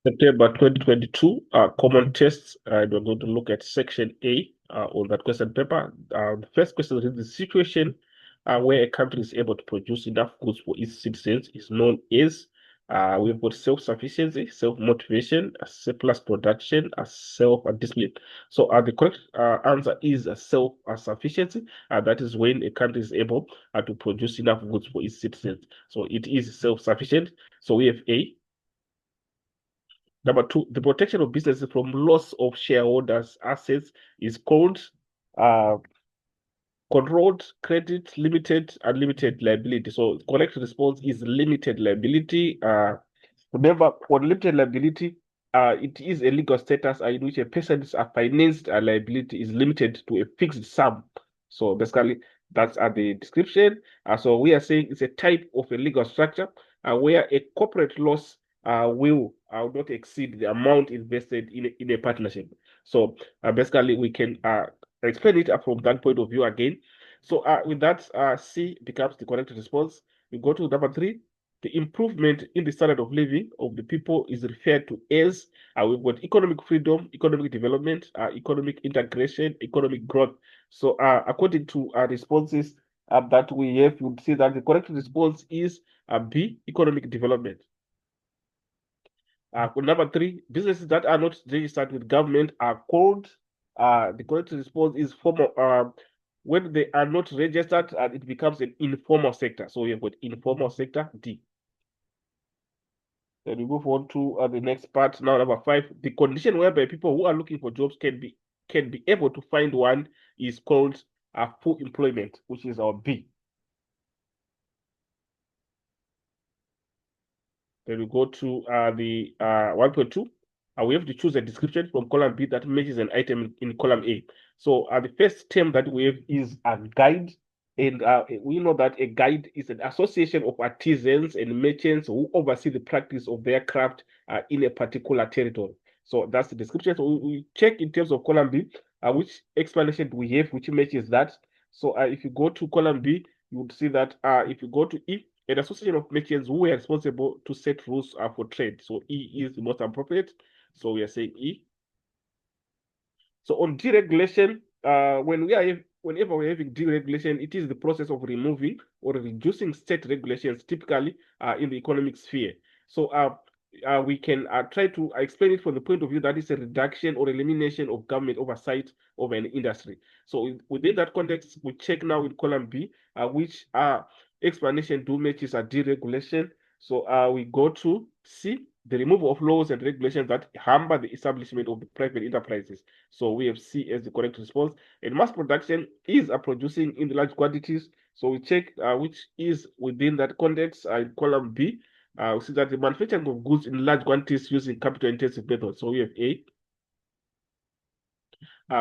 September 2022, common tests. We're going to look at section A on that question paper. The first question is the situation where a country is able to produce enough goods for its citizens is known as, we've got self-sufficiency, self-motivation, surplus production, self-discipline. So the correct answer is self-sufficiency. That is when a country is able to produce enough goods for its citizens. So it is self-sufficient. So we have A. Number two, the protection of businesses from loss of shareholders' assets is called uh, controlled credit, limited, and limited liability. So correct response is limited liability. Remember, for limited liability, it is a legal status in which a person's financed liability is limited to a fixed sum. So basically, that's the description. So we are saying it's a type of a legal structure where a corporate loss will not exceed the amount invested in a partnership. So basically, we can explain it from that point of view again. So with that, C becomes the correct response. We go to number three. The improvement in the standard of living of the people is referred to as we've got economic freedom, economic development, economic integration, economic growth. So according to responses that we have, you would see that the correct response is B, economic development. Number three, businesses that are not registered with government are called, the correct response is formal. When they are not registered, it becomes an informal sector. So we have got informal sector, D. Then we move on to the next part. Now, number five, the condition whereby people who are looking for jobs can be able to find one is called full employment, which is our B. Then we go to the 1.2. We have to choose a description from column B that matches an item in column A. So the first term that we have is a guide. And we know that a guide is an association of artisans and merchants who oversee the practice of their craft in a particular territory. So that's the description. So we check in terms of column B, which explanation do we have, which matches that. So if you go to column B, you would see that if you go to E, an association of merchants who were responsible to set rules for trade. So E is the most appropriate. So we are saying E. So on deregulation, whenever we're having deregulation, it is the process of removing or reducing state regulations, typically in the economic sphere. So we can try to explain it from the point of view that it's a reduction or elimination of government oversight of an industry. So within that context, we check now in column B, which explanation do matches a deregulation. So we go to C, the removal of laws and regulations that hamper the establishment of the private enterprises. So we have C as the correct response. And mass production is producing in large quantities. So we check which is within that context in column B. We see that the manufacturing of goods in large quantities using capital-intensive methods. So we have A.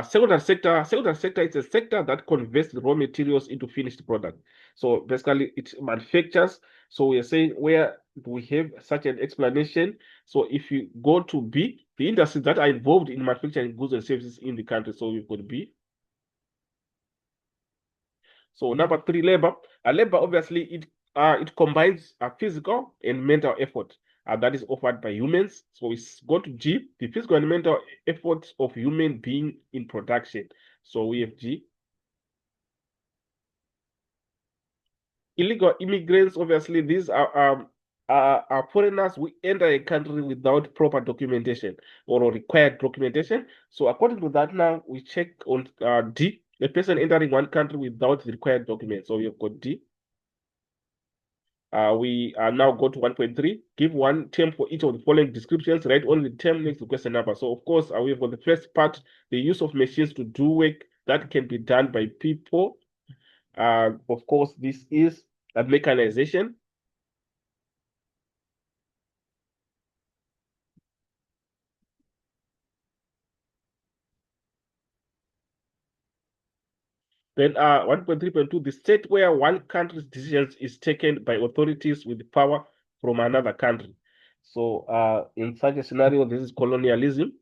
Secondary sector is a sector that converts the raw materials into finished product. So basically, it manufactures. So we are saying where we have such an explanation. So if you go to B, the industries that are involved in manufacturing goods and services in the country. So we've got B. So number three, labor. Labor obviously it combines physical and mental effort that is offered by humans. So it's go to G, the physical and mental efforts of human being in production. So we have G. Illegal immigrants, obviously, these are foreigners who enter a country without proper documentation or required documentation. So according to that, now we check on D, a person entering one country without the required documents. So we have got D. We now go to 1.3. Give one term for each of the following descriptions. Write only the term next to question number. So, of course, we've got the first part, the use of machines to do work that can be done by people. Of course, this is a mechanization. Then 1.3.2, the state where one country's decisions is taken by authorities with power from another country. So in such a scenario, this is colonialism.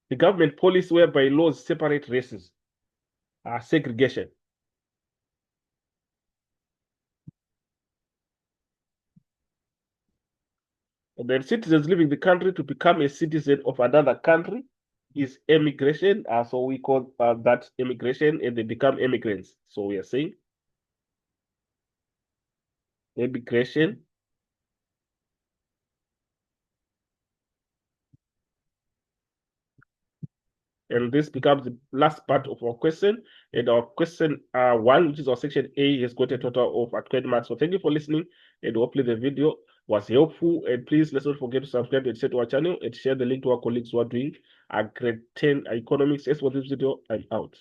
The government policy whereby laws separate races, segregation. Then citizens leaving the country to become a citizen of another country is emigration. So we call that immigration, and they become immigrants. So we are saying immigration. And this becomes the last part of our question. And our question one, which is our section A, has got a total of 20 marks. So thank you for listening, and hopefully the video was helpful. And please, let's not forget to subscribe and share to our channel and share the link to our colleagues who are doing a grade 10 economics. As for this video, I'm out.